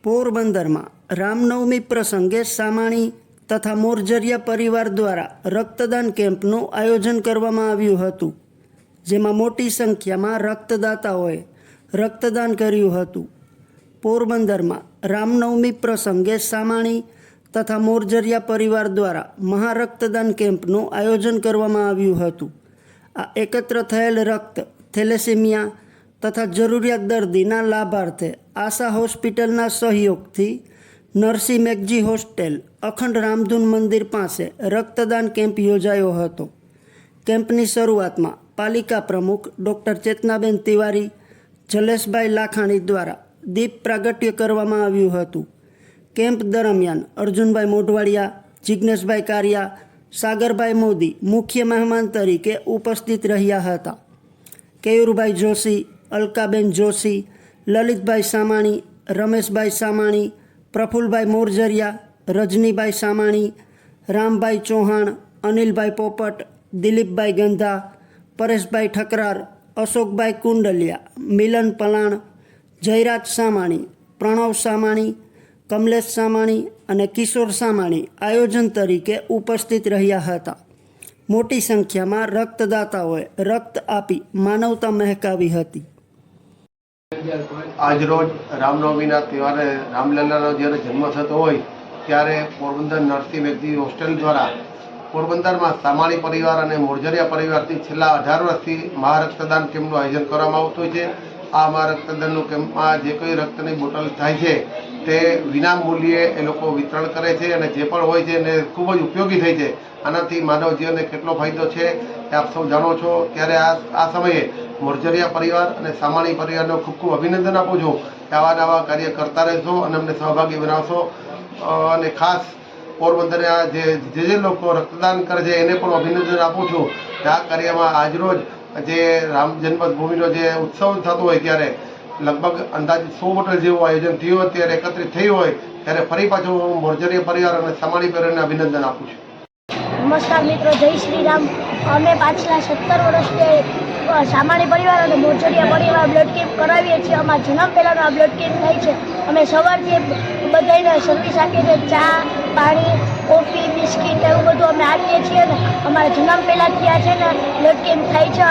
પોરબંદરમાં રામનવમી પ્રસંગે સામાણી તથા મોરજરિયા પરિવાર દ્વારા રક્તદાન કેમ્પનું આયોજન કરવામાં આવ્યું હતું, જેમાં મોટી સંખ્યામાં રક્તદાતાઓએ રક્તદાન કર્યું હતું. પોરબંદરમાં રામનવમી પ્રસંગે સામાણી તથા મોરજરિયા પરિવાર દ્વારા મહારક્તદાન કેમ્પનું આયોજન કરવામાં આવ્યું હતું. આ એકત્ર થયેલ રક્ત થેલેસેમિયા તથા જરૂરિયાત દર્દીના લાભાર્થે આશા હોસ્પિટલના સહયોગથી નરસિંહ મેઘજી હોસ્ટેલ અખંડ રામધૂન મંદિર પાસે રક્તદાન કેમ્પ યોજાયો હતો. કેમ્પની શરૂઆતમાં પાલિકા પ્રમુખ ડૉક્ટર ચેતનાબેન તિવારી, જલેશભાઈ લાખાણી દ્વારા દીપ પ્રાગટ્ય કરવામાં આવ્યું હતું. કેમ્પ દરમિયાન અર્જુનભાઈ મોઢવાડિયા, જિજ્ઞેશભાઈ કારિયા, સાગરભાઈ મોદી મુખ્ય મહેમાન તરીકે ઉપસ્થિત રહ્યા હતા. કેયુરભાઈ જોશી, અલકાબેન જોશી, લલિતભાઈ સામાણી, રમેશભાઈ સામાણી, પ્રફુલભાઈ મોરજરિયા, રજનીભાઈ સામાણી, રામભાઈ ચૌહાણ, અનિલભાઈ પોપટ, દિલીપભાઈ ગંધા, પરેશભાઈ ઠકરાર, અશોકભાઈ કુંડલિયા, મિલન પલાણ, જયરાજ સામાણી, પ્રણવ સામાણી, કમલેશ સામાણી અને કિશોર સામાણી આયોજન તરીકે ઉપસ્થિત રહ્યા હતા. મોટી સંખ્યામાં રક્તદાતાઓએ રક્ત આપી માનવતા મહેકાવી હતી. આજરોજ રામનવમીના તહેવારે રામલલ્લાનો જ્યારે જન્મ થતો હોય ત્યારે પોરબંદર નરસિંહ મેઘજી હોસ્ટેલ દ્વારા પોરબંદરમાં સામાણી પરિવાર અને મોરજરિયા પરિવારથી છેલ્લા 18 વર્ષથી મહારક્તદાન કેમ્પનું આયોજન કરવામાં આવતું હોય છે. આ મહારક્તદાનનું કેમ્પમાં જે કોઈ રક્તની બોટલ થાય છે તે વિના મૂલ્યે એ લોકો વિતરણ કરે છે અને જે પણ હોય છે એને ખૂબ જ ઉપયોગી થઈ છે. આનાથી માનવ જીવનને કેટલો ફાયદો છે એ આપ સૌ જાણો છો. ત્યારે આ સમયે મોરજરિયા પરિવાર અને સામાણી પરિવારનો ખૂબ ખૂબ અભિનંદન આપું છું કે આવા નવા કાર્ય કરતા રહેશો અને અમને સહભાગી બનાવશો. અને ખાસ પોરબંદરના જે લોકો રક્તદાન કરે છે એને પણ અભિનંદન આપું છું કે આ કાર્યમાં આજરોજ જે રામ જન્મભૂમિનો જે ઉત્સવ થતો હોય ત્યારે લગભગ અંદાજિત 100 બોટલ જેવું આયોજન થયું હોય, ત્યારે એકત્રિત થયું હોય ત્યારે ફરી પાછું હું મોરજરિયા પરિવાર અને સામાણી પરિવારને અભિનંદન આપું છું. નમસ્કાર મિત્રો, જય શ્રી રામ. અમે પાછલા 17 વર્ષથી સામાણી પરિવાર અને મોરજરિયા પરિવાર બ્લડ કેમ્પ કરાવીએ છીએ. અમારા જન્મ પહેલાંનો આ બ્લડ કેમ્પ થાય છે. અમે સવારથી બધાને સર્વિસ આપીએ છીએ, ચા, પાણી, કોફી, બિસ્કીટ એવું બધું અમે આપીએ છીએ. ને અમારા જન્મ પહેલાંથી આ છે ને બ્લડ કેમ્પ થાય છે.